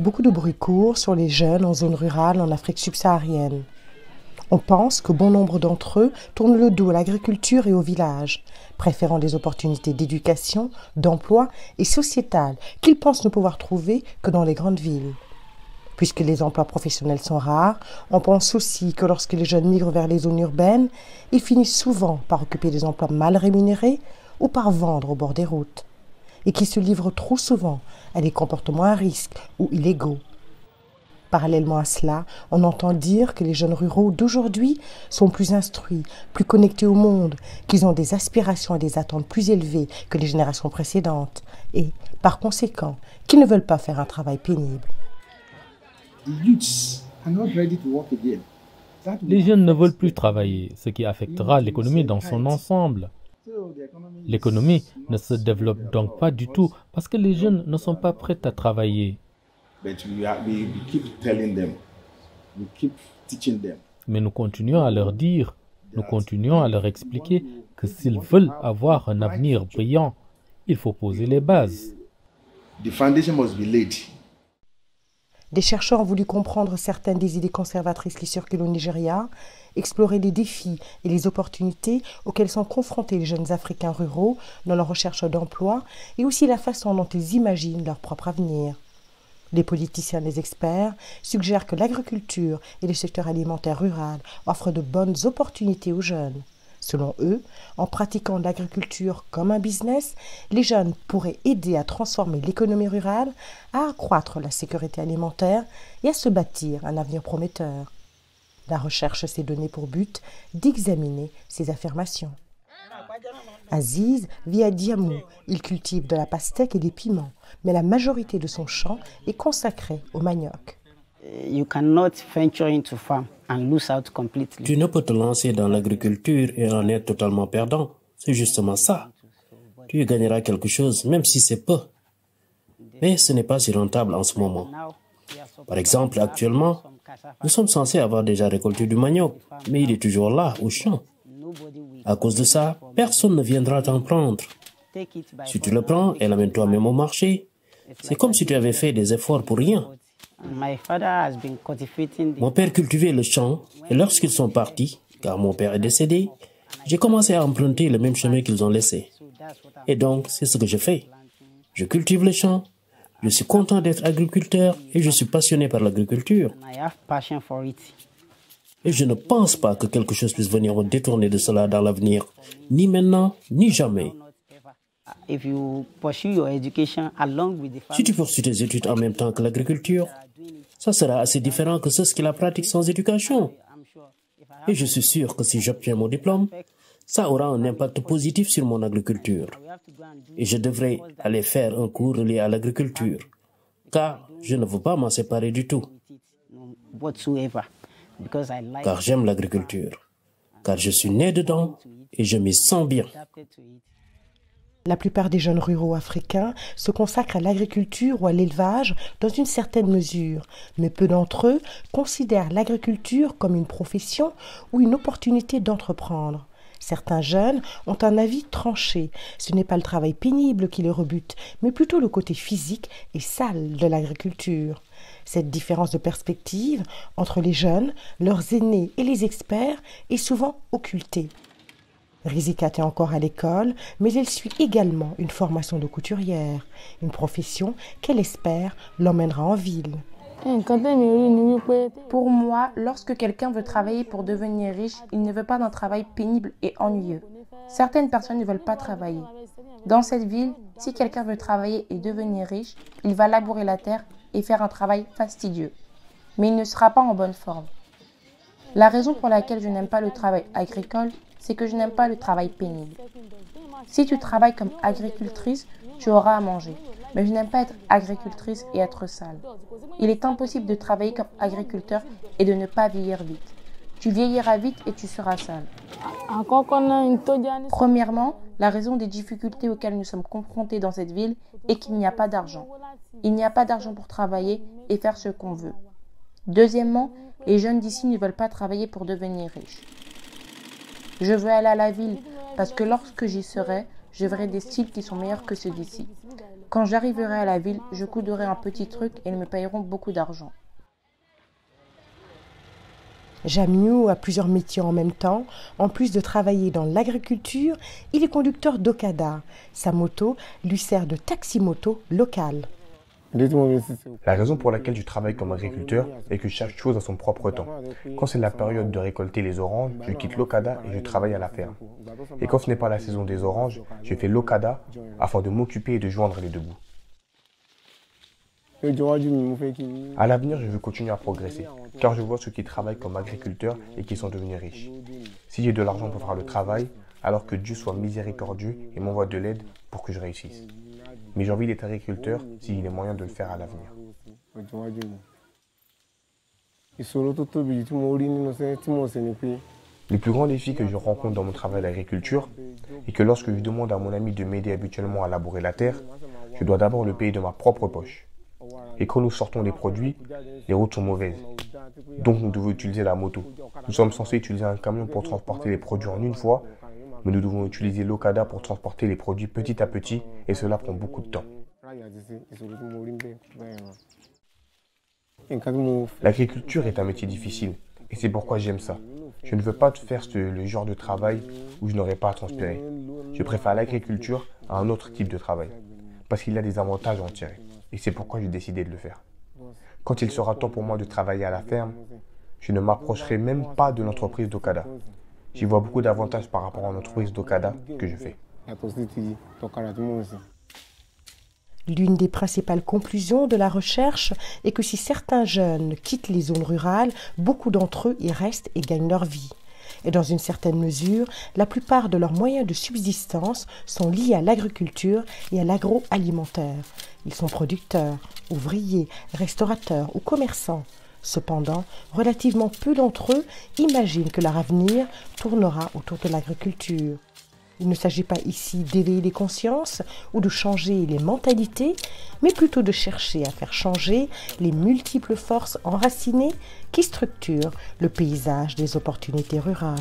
Beaucoup de bruit court sur les jeunes en zone rurale en Afrique subsaharienne. On pense que bon nombre d'entre eux tournent le dos à l'agriculture et au village, préférant des opportunités d'éducation, d'emploi et sociétales qu'ils pensent ne pouvoir trouver que dans les grandes villes. Puisque les emplois professionnels sont rares, on pense aussi que lorsque les jeunes migrent vers les zones urbaines, ils finissent souvent par occuper des emplois mal rémunérés ou par vendre au bord des routes, et qui se livrent trop souvent à des comportements à risque ou illégaux. Parallèlement à cela, on entend dire que les jeunes ruraux d'aujourd'hui sont plus instruits, plus connectés au monde, qu'ils ont des aspirations et des attentes plus élevées que les générations précédentes, et, par conséquent, qu'ils ne veulent pas faire un travail pénible. Les jeunes ne veulent plus travailler, ce qui affectera l'économie dans son ensemble. L'économie ne se développe donc pas du tout parce que les jeunes ne sont pas prêts à travailler. Mais nous continuons à leur dire, nous continuons à leur expliquer que s'ils veulent avoir un avenir brillant, il faut poser les bases. Des chercheurs ont voulu comprendre certaines des idées conservatrices qui circulent au Nigeria, explorer les défis et les opportunités auxquels sont confrontés les jeunes Africains ruraux dans leur recherche d'emploi et aussi la façon dont ils imaginent leur propre avenir. Les politiciens et les experts suggèrent que l'agriculture et le secteur alimentaire rural offrent de bonnes opportunités aux jeunes. Selon eux, en pratiquant l'agriculture comme un business, les jeunes pourraient aider à transformer l'économie rurale, à accroître la sécurité alimentaire et à se bâtir un avenir prometteur. La recherche s'est donnée pour but d'examiner ces affirmations. Aziz vit à Diamou. Il cultive de la pastèque et des piments, mais la majorité de son champ est consacrée au manioc. Tu ne peux te lancer dans l'agriculture et en être totalement perdant. C'est justement ça. Tu y gagneras quelque chose, même si c'est peu. Mais ce n'est pas si rentable en ce moment. Par exemple, actuellement, nous sommes censés avoir déjà récolté du manioc, mais il est toujours là, au champ. À cause de ça, personne ne viendra t'en prendre. Si tu le prends et l'amènes toi-même au marché, c'est comme si tu avais fait des efforts pour rien. Mon père cultivait le champ et lorsqu'ils sont partis, car mon père est décédé, j'ai commencé à emprunter le même chemin qu'ils ont laissé. Et donc, c'est ce que je fais. Je cultive le champ, je suis content d'être agriculteur et je suis passionné par l'agriculture. Et je ne pense pas que quelque chose puisse venir me détourner de cela dans l'avenir, ni maintenant, ni jamais. Si tu poursuis tes études en même temps que l'agriculture, ça sera assez différent que ceux qui la pratiquent sans éducation. Et je suis sûr que si j'obtiens mon diplôme, ça aura un impact positif sur mon agriculture. Et je devrais aller faire un cours lié à l'agriculture, car je ne veux pas m'en séparer du tout. Car j'aime l'agriculture, car je suis né dedans et je m'y sens bien. La plupart des jeunes ruraux africains se consacrent à l'agriculture ou à l'élevage dans une certaine mesure, mais peu d'entre eux considèrent l'agriculture comme une profession ou une opportunité d'entreprendre. Certains jeunes ont un avis tranché. Ce n'est pas le travail pénible qui les rebute, mais plutôt le côté physique et sale de l'agriculture. Cette différence de perspective entre les jeunes, leurs aînés et les experts est souvent occultée. Rizikat est encore à l'école, mais elle suit également une formation de couturière, une profession qu'elle espère l'emmènera en ville. Pour moi, lorsque quelqu'un veut travailler pour devenir riche, il ne veut pas d'un travail pénible et ennuyeux. Certaines personnes ne veulent pas travailler. Dans cette ville, si quelqu'un veut travailler et devenir riche, il va labourer la terre et faire un travail fastidieux. Mais il ne sera pas en bonne forme. La raison pour laquelle je n'aime pas le travail agricole, c'est que je n'aime pas le travail pénible. Si tu travailles comme agricultrice, tu auras à manger. Mais je n'aime pas être agricultrice et être sale. Il est impossible de travailler comme agriculteur et de ne pas vieillir vite. Tu vieilliras vite et tu seras sale. Premièrement, la raison des difficultés auxquelles nous sommes confrontés dans cette ville est qu'il n'y a pas d'argent. Il n'y a pas d'argent pour travailler et faire ce qu'on veut. Deuxièmement, les jeunes d'ici ne veulent pas travailler pour devenir riches. Je veux aller à la ville parce que lorsque j'y serai, je verrai des styles qui sont meilleurs que ceux d'ici. Quand j'arriverai à la ville, je couderai un petit truc et ils me payeront beaucoup d'argent. Jamiou a plusieurs métiers en même temps. En plus de travailler dans l'agriculture, il est conducteur d'Okada. Sa moto lui sert de taxi-moto local. La raison pour laquelle je travaille comme agriculteur est que chaque chose a son propre temps. Quand c'est la période de récolter les oranges, je quitte l'Okada et je travaille à la ferme. Et quand ce n'est pas la saison des oranges, je fais l'Okada afin de m'occuper et de joindre les deux bouts. À l'avenir, je veux continuer à progresser, car je vois ceux qui travaillent comme agriculteurs et qui sont devenus riches. Si j'ai de l'argent pour faire le travail, alors que Dieu soit miséricordieux et m'envoie de l'aide pour que je réussisse. Mais j'ai envie d'être agriculteur s'il y a moyen de le faire à l'avenir. Le plus grand défi que je rencontre dans mon travail d'agriculture est que lorsque je demande à mon ami de m'aider habituellement à labourer la terre, je dois d'abord le payer de ma propre poche. Et quand nous sortons les produits, les routes sont mauvaises. Donc nous devons utiliser la moto. Nous sommes censés utiliser un camion pour transporter les produits en une fois, mais nous devons utiliser l'Okada pour transporter les produits petit à petit et cela prend beaucoup de temps. L'agriculture est un métier difficile et c'est pourquoi j'aime ça. Je ne veux pas faire le genre de travail où je n'aurai pas à transpirer. Je préfère l'agriculture à un autre type de travail parce qu'il y a des avantages à en tirer. Et c'est pourquoi j'ai décidé de le faire. Quand il sera temps pour moi de travailler à la ferme, je ne m'approcherai même pas de l'entreprise d'Okada. J'y vois beaucoup d'avantages par rapport à l'entreprise d'Okada que je fais. L'une des principales conclusions de la recherche est que si certains jeunes quittent les zones rurales, beaucoup d'entre eux y restent et gagnent leur vie. Et dans une certaine mesure, la plupart de leurs moyens de subsistance sont liés à l'agriculture et à l'agroalimentaire. Ils sont producteurs, ouvriers, restaurateurs ou commerçants. Cependant, relativement peu d'entre eux imaginent que leur avenir tournera autour de l'agriculture. Il ne s'agit pas ici d'éveiller les consciences ou de changer les mentalités, mais plutôt de chercher à faire changer les multiples forces enracinées qui structurent le paysage des opportunités rurales.